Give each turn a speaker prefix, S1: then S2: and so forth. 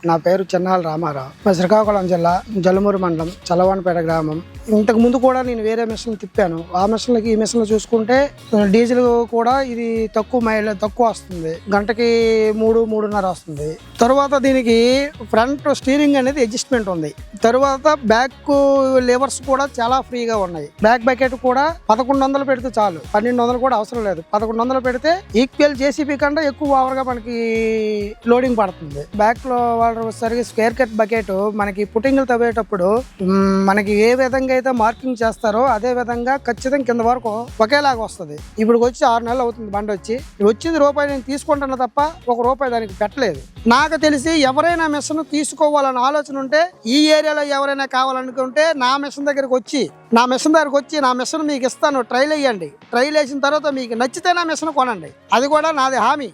S1: నా పేరు చెన్నాల రామారావు. మా శ్రీకాకుళం జిల్లా జలమూరు మండలం చలవానపేట గ్రామం. ఇంతకు ముందు కూడా నేను వేరే మిషన్ తిప్పాను. ఆ మిషన్లకి ఈ మిషన్లు చూసుకుంటే డీజిల్ కూడా ఇది తక్కువ వస్తుంది. గంటకి 3-3.5 వస్తుంది. తరువాత దీనికి ఫ్రంట్ స్టీరింగ్ అనేది అడ్జస్ట్మెంట్ ఉంది. తరువాత బ్యాక్ లివర్స్ కూడా చాలా ఫ్రీగా ఉన్నాయి. బ్యాక్ బకెట్ కూడా 1100 పెడితే చాలు, 1200 కూడా అవసరం లేదు. 1100 పెడితే ఈక్వల్ జేసీబీ కంటే ఎక్కువ ఓవర్గా మనకి లోడింగ్ పడుతుంది. బ్యాక్ లో water service square cut bucket మనకి పుట్టింగ్లు తవ్వేటప్పుడు మనకి ఏ విధంగా అయితే మార్కింగ్ చేస్తారో అదే విధంగా ఖచ్చితంగా కింద వరకు ఒకేలాగా వస్తుంది. ఇప్పుడు వచ్చి 6 నెలలు అవుతుంది బండి వచ్చి. వచ్చింది రూపాయి నేను తీసుకుంటున్నా తప్ప ₹1 దానికి పెట్టలేదు. నాకు తెలిసి ఎవరైనా మిషన్ తీసుకోవాలని ఆలోచన ఉంటే, ఈ ఏరియాలో ఎవరైనా కావాలనుకుంటే నా మిషన్ దగ్గరికి వచ్చి నా మిషన్ మీకు ఇస్తాను, ట్రైల్ వేయండి. ట్రైల్ వేసిన తర్వాత మీకు నచ్చితే నా మిషన్ కొనండి. అది కూడా నాది హామీ.